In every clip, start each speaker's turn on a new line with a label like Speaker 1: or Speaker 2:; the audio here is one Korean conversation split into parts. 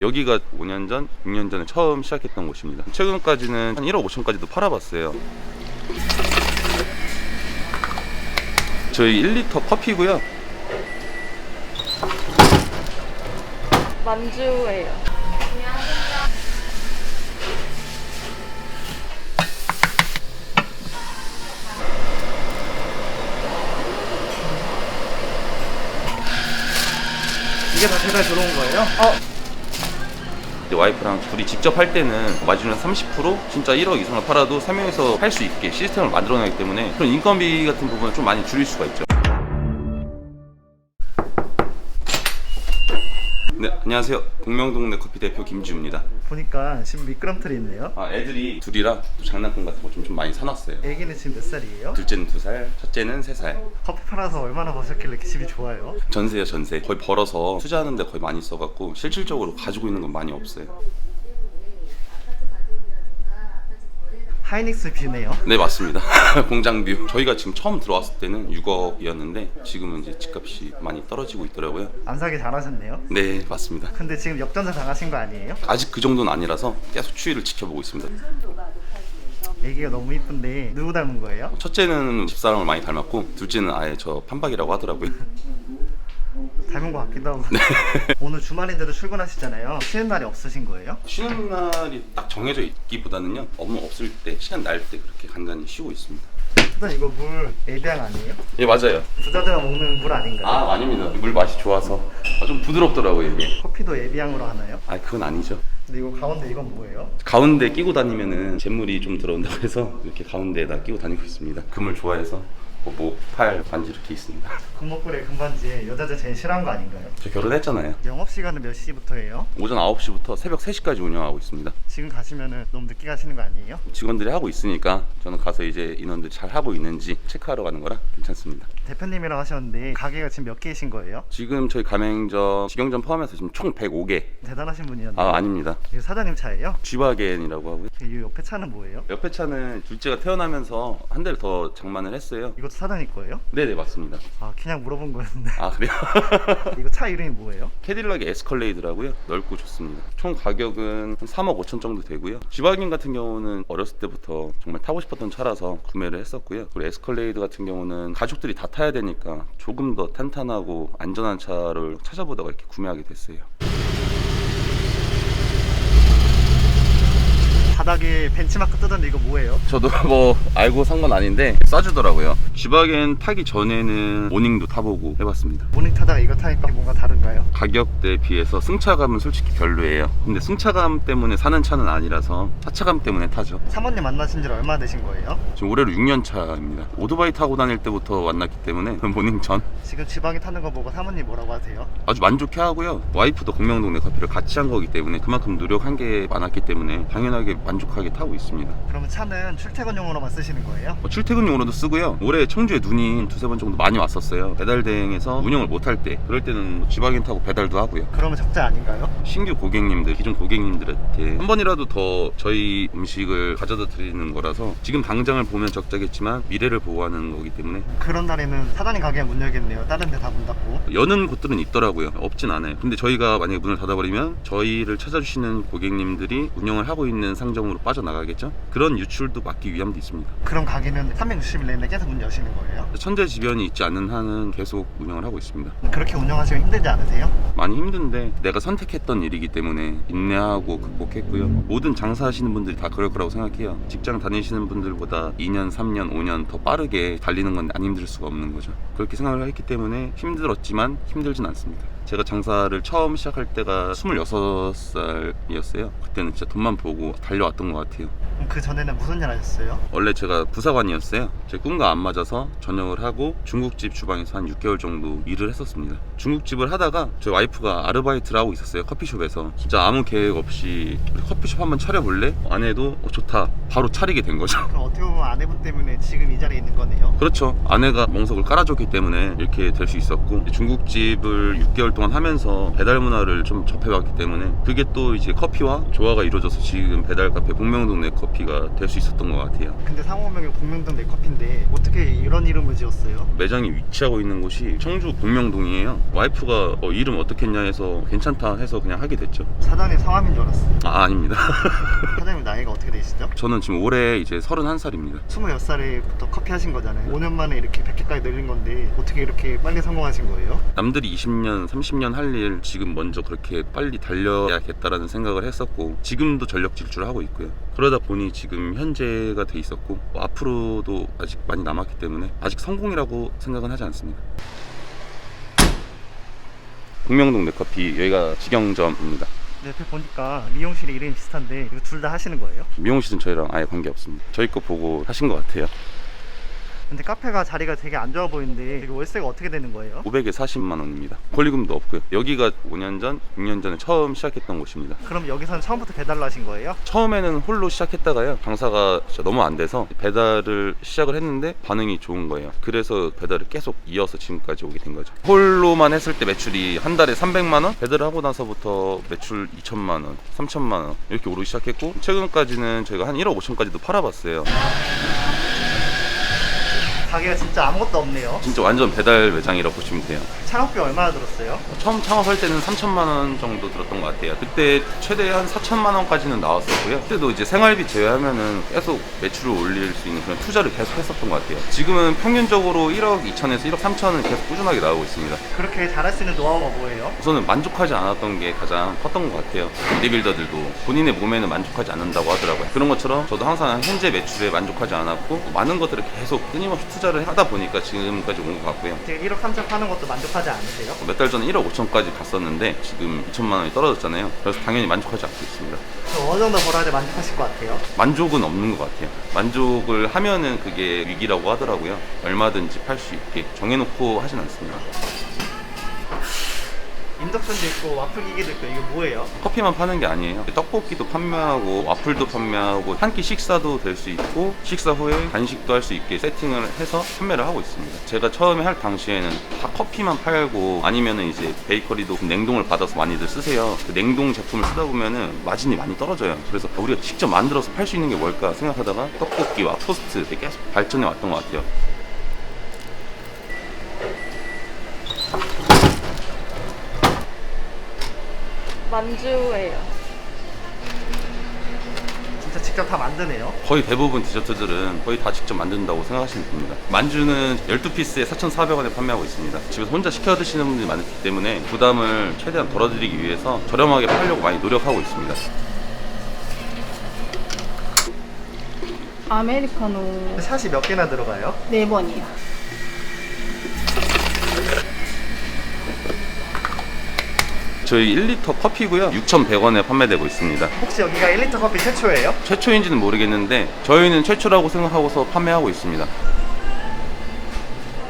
Speaker 1: 여기가 5년 전, 6년 전에 처음 시작했던 곳입니다. 최근까지는 한 1억 5천까지도 팔아봤어요. 저희 1리터 커피고요.
Speaker 2: 만주예요.
Speaker 3: 이게 다 배달 들어온 거예요?
Speaker 1: 이제 와이프랑 둘이 직접 할 때는 마진율 30% 진짜 1억 이상을 팔아도 3명에서 할 수 있게 시스템을 만들어내기 때문에 그런 인건비 같은 부분을 좀 많이 줄일 수가 있죠. 네, 안녕하세요. 동명동네 커피 대표 김지우입니다.
Speaker 3: 보니까 지금 미끄럼틀이 있네요.
Speaker 1: 애들이 둘이라 또 장난감 같은 거 좀 많이 사놨어요.
Speaker 3: 애기는 지금 몇 살이에요?
Speaker 1: 둘째는 2살, 첫째는 3살.
Speaker 3: 커피 팔아서 얼마나 버셨길래 이렇게 집이 좋아요?
Speaker 1: 전세요, 전세. 거의 벌어서 투자하는데 거의 많이 써갖고 실질적으로 가지고 있는 건 많이 없어요.
Speaker 3: 하이닉스 뷰네요.
Speaker 1: 네, 맞습니다. 공장뷰. 저희가 지금 처음 들어왔을 때는 6억이었는데 지금은 이제 집값이 많이 떨어지고 있더라고요.
Speaker 3: 안 사기 잘하셨네요.
Speaker 1: 네, 맞습니다.
Speaker 3: 근데 지금 역전세 당하신 거 아니에요?
Speaker 1: 아직 그 정도는 아니라서 계속 추이를 지켜보고 있습니다.
Speaker 3: 애기가 너무 이쁜데 누구 닮은 거예요?
Speaker 1: 첫째는 집사람을 많이 닮았고 둘째는 아예 저 판박이라고 하더라고요.
Speaker 3: 닮은 거 같기도 하고. 오늘 주말인데도 출근하시잖아요. 쉬는 날이 없으신 거예요?
Speaker 1: 쉬는 날이 딱 정해져 있기보다는요, 업무 없을 때 시간 날 때 그렇게 간간히 쉬고 있습니다.
Speaker 3: 일단 이거 물 에비앙 아니에요?
Speaker 1: 예, 맞아요.
Speaker 3: 부자들가 먹는 물 아닌가요?
Speaker 1: 아, 아닙니다. 물 맛이 좋아서 좀 부드럽더라고요, 이게.
Speaker 3: 커피도 에비앙으로 하나요?
Speaker 1: 아, 그건 아니죠.
Speaker 3: 근데 이거 가운데 이건 뭐예요?
Speaker 1: 가운데 끼고 다니면은 잿물이 좀 들어온다고 해서 이렇게 가운데에다 끼고 다니고 있습니다. 금을 좋아해서 목, 팔, 반지 이렇게 있습니다.
Speaker 3: 금목걸이 금반지에 여자들 제일 싫어하는 거 아닌가요?
Speaker 1: 저 결혼했잖아요.
Speaker 3: 영업시간은 몇 시부터예요?
Speaker 1: 오전 9시부터 새벽 3시까지 운영하고 있습니다.
Speaker 3: 지금 가시면은 너무 늦게 가시는 거 아니에요?
Speaker 1: 직원들이 하고 있으니까 저는 가서 이제 인원들이 잘 하고 있는지 체크하러 가는 거라 괜찮습니다.
Speaker 3: 대표님이랑 하셨는데 가게가 지금 몇 개이신 거예요?
Speaker 1: 지금 저희 가맹점, 직영점 포함해서 지금 총 105개.
Speaker 3: 대단하신 분이었네요.
Speaker 1: 아, 아닙니다.
Speaker 3: 이거 사장님 차예요?
Speaker 1: G와겐이라고 하고요.
Speaker 3: 이 옆에 차는 뭐예요?
Speaker 1: 옆에 차는 둘째가 태어나면서 한 대를 더 장만을 했어요.
Speaker 3: 이것도 사장님 거예요?
Speaker 1: 네네, 맞습니다.
Speaker 3: 아 그냥 물어본 거였는데.
Speaker 1: 아, 그래요?
Speaker 3: 이거 차 이름이 뭐예요?
Speaker 1: 캐딜락의 에스컬레이드라고요. 넓고 좋습니다. 총 가격은 한 3억 5천 정도 되고요. G와겐 같은 경우는 어렸을 때부터 정말 타고 싶었던 차라서 구매를 했었고요. 그리고 에스컬레이드 같은 경우는 가족들이 다 타야 되니까 조금 더 탄탄하고 안전한 차를 찾아보다가 이렇게 구매하게 됐어요.
Speaker 3: 바닥에 벤치마크 뜨던데 이거 뭐예요?
Speaker 1: 저도 뭐 알고 산 건 아닌데 싸주더라고요. G와겐 타기 전에는 모닝도 타보고 해봤습니다.
Speaker 3: 모닝 타다가 이거 타니까 뭔가 다른가요?
Speaker 1: 가격대에 비해서 승차감은 솔직히 별로예요. 근데 승차감 때문에 사는 차는 아니라서 차차감 때문에 타죠.
Speaker 3: 사모님 만나신 지 얼마나 되신 거예요?
Speaker 1: 지금 올해로 6년 차입니다. 오토바이 타고 다닐 때부터 만났기 때문에 모닝 전
Speaker 3: 지금 지방에 타는 거 보고 사모님 뭐라고 하세요?
Speaker 1: 아주 만족해 하고요. 와이프도 공명동네 커피를 같이 한 거기 때문에 그만큼 노력한 게 많았기 때문에 당연하게 만족하게 타고 있습니다.
Speaker 3: 그러면 차는 출퇴근용으로만 쓰시는 거예요?
Speaker 1: 출퇴근용으로도 쓰고요. 올해 청주에 눈이 두세 번 정도 많이 왔었어요. 배달 대행에서 운영을 못할 때, 그럴 때는 G와겐 타고 배달도 하고요.
Speaker 3: 그러면 적자 아닌가요?
Speaker 1: 신규 고객님들, 기존 고객님들한테 한 번이라도 더 저희 음식을 가져다 드리는 거라서 지금 당장을 보면 적자겠지만 미래를 보호하는 거기 때문에
Speaker 3: 그런 날에는 사장님 가게 문 열겠네요. 다른 데 다 문 닫고.
Speaker 1: 여는 곳들은 있더라고요. 없진 않아요. 근데 저희가 만약에 문을 닫아버리면 저희를 찾아주시는 고객님들이 운영을 하고 있는 상점으로 빠져나가겠죠? 그런 유출도 막기 위함도 있습니다.
Speaker 3: 그럼 가게는 360일 내내 계속 문 여시는 거예요?
Speaker 1: 천재지변이 있지 않는 한은 계속 운영을 하고 있습니다.
Speaker 3: 그렇게 운영하시면 힘들지 않으세요?
Speaker 1: 많이 힘든데 내가 선택했던 일이기 때문에 인내하고 극복했고요. 모든 장사하시는 분들이 다 그럴 거라고 생각해요. 직장 다니시는 분들보다 2년, 3년, 5년 더 빠르게 달리는 건 안 힘들 수가 없는 거죠. 그렇게 생각을 했기 때문에 힘들었지만 힘들진 않습니다. 제가 장사를 처음 시작할 때가 26살이었어요. 그때는 진짜 돈만 보고 달려왔던 것 같아요.
Speaker 3: 그럼 그 전에는 무슨 일 하셨어요?
Speaker 1: 원래 제가 부사관이었어요. 제 꿈과 안 맞아서 전역을 하고 중국집 주방에서 한 6개월 정도 일을 했었습니다. 중국집을 하다가 저희 와이프가 아르바이트를 하고 있었어요. 커피숍에서. 진짜 아무 계획 없이 우리 커피숍 한번 차려볼래? 아내도 좋다. 바로 차리게 된 거죠.
Speaker 3: 그럼 어떻게 보면 아내분 때문에 지금 이 자리에 있는 거네요?
Speaker 1: 그렇죠. 아내가 멍석을 깔아줬기 때문에 이렇게 될 수 있었고, 중국집을 6개월 동안 하면서 배달 문화를 좀 접해봤기 때문에 그게 또 이제 커피와 조화가 이루어져서 지금 배달 카페 복명동네 커피가 될 수 있었던 것 같아요.
Speaker 3: 근데 상호명이 복명동 내커피인데 어떻게 이런 이름을 지었어요?
Speaker 1: 매장이 위치하고 있는 곳이 청주 복명동이에요. 와이프가 이름 어떻게 했냐 해서 괜찮다 해서 그냥 하게 됐죠.
Speaker 3: 사장님 성함인 줄 알았어요.
Speaker 1: 아닙니다.
Speaker 3: 사장님 나이가 어떻게 되시죠?
Speaker 1: 저는 지금 올해 이제 31살입니다.
Speaker 3: 26살부터 커피 하신 거잖아요. 5년 만에 이렇게 100개까지 늘린 건데 어떻게 이렇게 빨리 성공하신 거예요?
Speaker 1: 남들이 20년, 30년 할 일 지금 먼저 그렇게 빨리 달려야겠다라는 생각을 했었고 지금도 전력 질주를 하고 있고요. 그러다 보니 지금 현재가 돼 있었고 앞으로도 아직 많이 남았기 때문에 아직 성공이라고 생각은 하지 않습니다. 북명동 네커피, 여기가 직영점입니다.
Speaker 3: 네, 옆에 보니까 미용실이 이름이 비슷한데 이거 둘 다 하시는 거예요?
Speaker 1: 미용실은 저희랑 아예 관계없습니다. 저희 거 보고 하신 것 같아요.
Speaker 3: 근데 카페가 자리가 되게 안 좋아 보이는데 이거 월세가 어떻게 되는 거예요?
Speaker 1: 500에 40만 원입니다. 권리금도 없고요. 여기가 5년 전, 6년 전에 처음 시작했던 곳입니다.
Speaker 3: 그럼 여기서는 처음부터 배달로 하신 거예요?
Speaker 1: 처음에는 홀로 시작했다가요, 장사가 진짜 너무 안 돼서 배달을 시작을 했는데 반응이 좋은 거예요. 그래서 배달을 계속 이어서 지금까지 오게 된 거죠. 홀로만 했을 때 매출이 한 달에 300만 원, 배달을 하고 나서부터 매출 2천만 원, 3천만 원 이렇게 오르기 시작했고 최근까지는 저희가 한 1억 5천까지도 팔아봤어요.
Speaker 3: 가게가 진짜 아무것도 없네요.
Speaker 1: 진짜 완전 배달 매장이라고 보시면 돼요.
Speaker 3: 창업비 얼마나 들었어요?
Speaker 1: 처음 창업할 때는 3천만 원 정도 들었던 것 같아요. 그때 최대 한 4천만 원까지는 나왔었고요. 그때도 이제 생활비 제외하면은 계속 매출을 올릴 수 있는 그런 투자를 계속 했었던 것 같아요. 지금은 평균적으로 1억 2천에서 1억 3천은 계속 꾸준하게 나오고 있습니다.
Speaker 3: 그렇게 잘할 수 있는 노하우가 뭐예요?
Speaker 1: 우선은 만족하지 않았던 게 가장 컸던 것 같아요. 보디빌더들도 본인의 몸에는 만족하지 않는다고 하더라고요. 그런 것처럼 저도 항상 현재 매출에 만족하지 않았고 많은 것들을 계속 끊임없이 투자를 하다 보니까 지금까지 온 것 같고요.
Speaker 3: 지금 1억 3천 파는 것도 만족하지 않으세요?
Speaker 1: 몇 달 전에 1억 5천까지 갔었는데 지금 2천만 원이 떨어졌잖아요. 그래서 당연히 만족하지 않고 있습니다.
Speaker 3: 어느 정도 벌어야 돼 만족하실 것 같아요?
Speaker 1: 만족은 없는 것 같아요. 만족을 하면은 그게 위기라고 하더라고요. 얼마든지 팔 수 있게 정해놓고 하진 않습니다.
Speaker 3: 인덕션도 있고 와플 기계도 있고 이게 뭐예요?
Speaker 1: 커피만 파는 게 아니에요. 떡볶이도 판매하고 와플도 판매하고 한 끼 식사도 될 수 있고 식사 후에 간식도 할 수 있게 세팅을 해서 판매를 하고 있습니다. 제가 처음에 할 당시에는 다 커피만 팔고 아니면은 이제 베이커리도 냉동을 받아서 많이들 쓰세요. 그 냉동 제품을 쓰다 보면은 마진이 많이 떨어져요. 그래서 우리가 직접 만들어서 팔 수 있는 게 뭘까 생각하다가 떡볶이와 토스트 계속 발전해 왔던 것 같아요.
Speaker 2: 만주예요.
Speaker 3: 진짜 직접 다 만드네요.
Speaker 1: 거의 대부분 디저트들은 거의 다 직접 만든다고 생각하시면 됩니다. 만주는 12피스에 4,400원에 판매하고 있습니다. 집에서 혼자 시켜 드시는 분들이 많기 때문에 부담을 최대한 덜어드리기 위해서 저렴하게 팔려고 많이 노력하고 있습니다.
Speaker 2: 아메리카노
Speaker 3: 샷이 몇 개나 들어가요?
Speaker 2: 4번이요.
Speaker 1: 저희 1리터 커피고요. 6,100원에 판매되고 있습니다.
Speaker 3: 혹시 여기가 1리터 커피 최초예요?
Speaker 1: 최초인지는 모르겠는데 저희는 최초라고 생각하고서 판매하고 있습니다.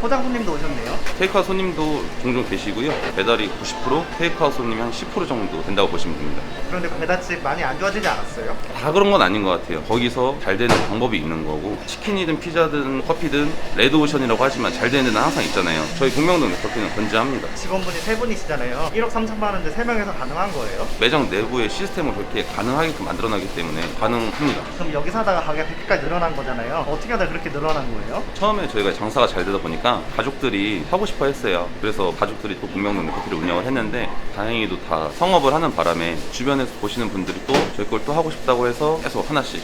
Speaker 3: 포장 손님도 오셨네요.
Speaker 1: 테이크아웃 손님도 종종 계시고요. 배달이 90%, 테이크아웃 손님이 한 10% 정도 된다고 보시면 됩니다.
Speaker 3: 그런데 배달집 많이 안 좋아지지 않았어요?
Speaker 1: 다 그런 건 아닌 것 같아요. 거기서 잘 되는 방법이 있는 거고 치킨이든 피자든 커피든 레드오션이라고 하지만 잘 되는 데는 항상 있잖아요. 저희 북명동 커피는 건재합니다.
Speaker 3: 직원분이 3분이시잖아요. 1억 3천만 원인데 3명에서 가능한 거예요?
Speaker 1: 매장 내부의 시스템을 그렇게 가능하게끔 만들어놨기 때문에 가능합니다.
Speaker 3: 그럼 여기서 하다가 가게가 100개까지 늘어난 거잖아요. 어떻게 하다 그렇게 늘어난 거예요?
Speaker 1: 처음에 저희가 장사가 잘 되다 보니까 가족들이 하고 싶어 했어요. 그래서 가족들이 또 북명동 커피를 운영을 했는데 다행히도 다 성업을 하는 바람에 주변에서 보시는 분들이 또 저희 걸 또 하고 싶다고 해서 계속 하나씩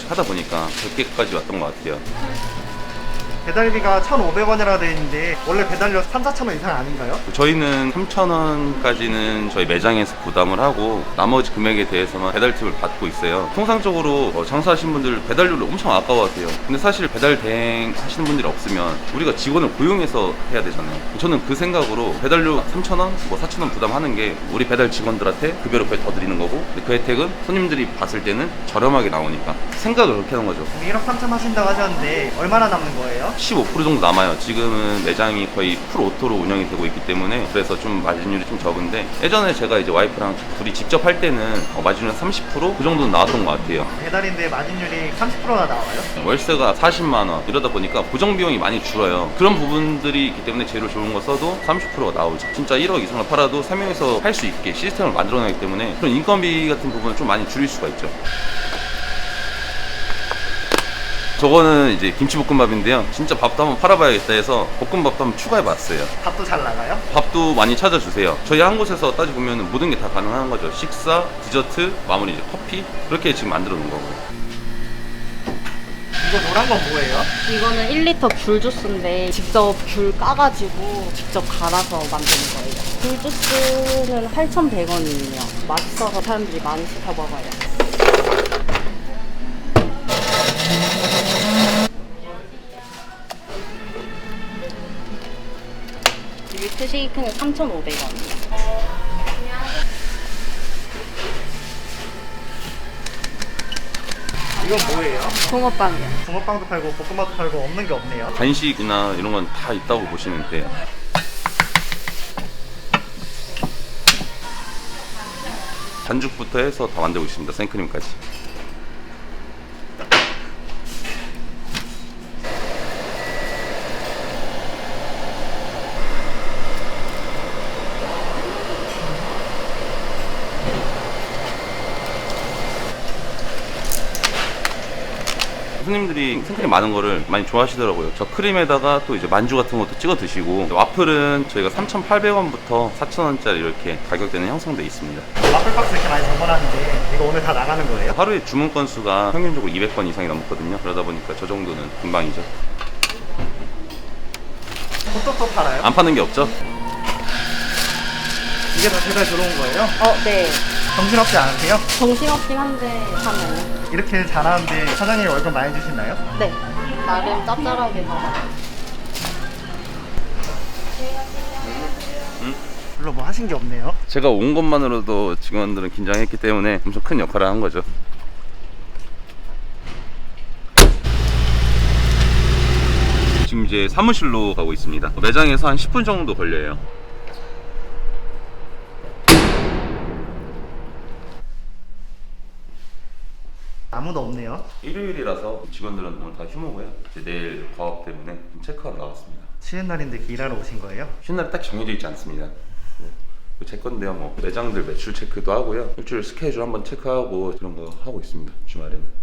Speaker 1: 하다 보니까 100개까지 왔던 것 같아요.
Speaker 3: 배달비가 1,500원이라고 되어 있는데 원래 배달료 3, 4천 원 이상 아닌가요?
Speaker 1: 저희는 3,000원까지는 저희 매장에서 부담을 하고 나머지 금액에 대해서만 배달팁을 받고 있어요. 통상적으로 장사하시는 분들 배달료를 엄청 아까워하세요. 근데 사실 배달 대행 하시는 분들이 없으면 우리가 직원을 고용해서 해야 되잖아요. 저는 그 생각으로 배달료 3,000원, 4,000원 부담하는 게 우리 배달 직원들한테 급여를 거의 더 드리는 거고 그 혜택은 손님들이 봤을 때는 저렴하게 나오니까 생각을 그렇게 하는 거죠.
Speaker 3: 1억 3천 하신다고 하셨는데 얼마나 남는 거예요?
Speaker 1: 15% 정도 남아요. 지금은 매장이 거의 풀 오토로 운영이 되고 있기 때문에 그래서 좀 마진율이 좀 적은데 예전에 제가 이제 와이프랑 둘이 직접 할 때는 마진율 30%그 정도는 나왔던 것 같아요.
Speaker 3: 배달인데 마진율이 30%나 나와요?
Speaker 1: 월세가 40만 원 이러다 보니까 고정 비용이 많이 줄어요. 그런 부분들이 있기 때문에 재료 좋은 거 써도 30%가 나오죠. 진짜 1억 이상을 팔아도 3명에서 할 수 있게 시스템을 만들어내기 때문에 그런 인건비 같은 부분을 좀 많이 줄일 수가 있죠. 저거는 이제 김치볶음밥인데요. 진짜 밥도 한번 팔아봐야겠다 해서 볶음밥도 한번 추가해봤어요.
Speaker 3: 밥도 잘 나가요?
Speaker 1: 밥도 많이 찾아주세요. 저희 한 곳에서 따지보면 모든 게 다 가능한 거죠. 식사, 디저트, 마무리 이제 커피 그렇게 지금 만들어 놓은 거고요.
Speaker 3: 이거 노란 건 뭐예요?
Speaker 2: 이거는 1리터 귤 주스인데 직접 귤 까가지고 직접 갈아서 만드는 거예요. 귤 주스는 8,100원이에요. 맛있어서 사람들이 많이 시켜 먹어요. 밀크쉐이크는 3,500원이에요.
Speaker 3: 이건 뭐예요?
Speaker 2: 붕어빵이요.
Speaker 3: 붕어빵도 팔고 볶음밥도 팔고 없는 게 없네요.
Speaker 1: 간식이나 이런 건 다 있다고 보시면 돼요. 반죽부터 해서 다 만들고 있습니다. 생크림까지. 손님들이 생크림 많은 거를 많이 좋아하시더라고요. 저 크림에다가 또 이제 만주 같은 것도 찍어 드시고, 와플은 저희가 3,800원부터 4,000원짜리 이렇게 가격대는 형성돼 있습니다.
Speaker 3: 와플 박스 이렇게 많이 주문하는데 이거 오늘 다 나가는 거예요?
Speaker 1: 하루에 주문 건수가 평균적으로 200건 이상이 넘거든요. 그러다 보니까 저 정도는 금방이죠.
Speaker 3: 호떡도 팔아요?
Speaker 1: 안 파는 게 없죠?
Speaker 3: 이게 다 제가 들어온 거예요?
Speaker 2: 네.
Speaker 3: 정신없지 않으세요?
Speaker 2: 정신없긴 한데 하나요?
Speaker 3: 이렇게 잘하는데 사장님이 월급 많이 주시나요?
Speaker 2: 네. 나름 짭짤하게 먹어요.
Speaker 3: 별로 뭐 하신 게 없네요.
Speaker 1: 제가 온 것만으로도 직원들은 긴장했기 때문에 엄청 큰 역할을 한 거죠. 지금 이제 사무실로 가고 있습니다. 매장에서 한 10분 정도 걸려요.
Speaker 3: 아무도 없네요.
Speaker 1: 일요일이라서 직원들은 오늘 다 휴무고요. 이제 내일 과업 때문에 좀 체크하러 나왔습니다.
Speaker 3: 쉬는 날인데 이렇게 일하러 오신 거예요?
Speaker 1: 쉬는 날이 딱 정해져 있지 않습니다. 제 건데요. 뭐 매장들 매출 체크도 하고요. 일주일 스케줄 한번 체크하고 이런 거 하고 있습니다. 주말에는.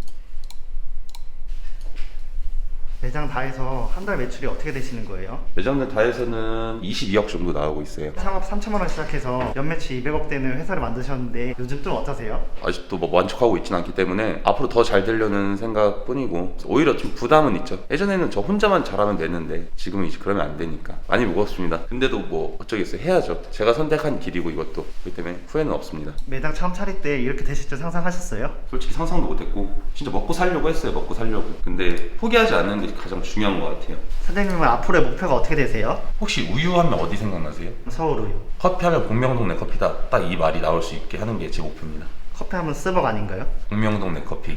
Speaker 3: 매장 다 해서 한 달 매출이 어떻게 되시는 거예요?
Speaker 1: 매장들 다 해서는 22억 정도 나오고 있어요.
Speaker 3: 창업 3천만 원 시작해서 연매출 200억 되는 회사를 만드셨는데 요즘 좀 어떠세요?
Speaker 1: 아직도 뭐 만족하고 있지는 않기 때문에 앞으로 더 잘 되려는 생각뿐이고, 오히려 좀 부담은 있죠. 예전에는 저 혼자만 잘하면 됐는데 지금은 이제 그러면 안 되니까 많이 무겁습니다. 근데도 뭐 어쩌겠어요. 해야죠. 제가 선택한 길이고 이것도. 그렇기 때문에 후회는 없습니다.
Speaker 3: 매장 처음 차릴 때 이렇게 되실 줄 상상하셨어요?
Speaker 1: 솔직히 상상도 못했고 진짜 먹고 살려고 했어요. 먹고 살려고. 근데 포기하지 않는 게 가장 중요한 것 같아요.
Speaker 3: 사장님은 앞으로의 목표가 어떻게 되세요?
Speaker 1: 혹시 우유 하면 어디 생각나세요?
Speaker 3: 서울 우유.
Speaker 1: 커피 하면 복명동네 커피다. 딱 이 말이 나올 수 있게 하는 게 제 목표입니다.
Speaker 3: 커피 하면 스벅 아닌가요?
Speaker 1: 복명동네 커피.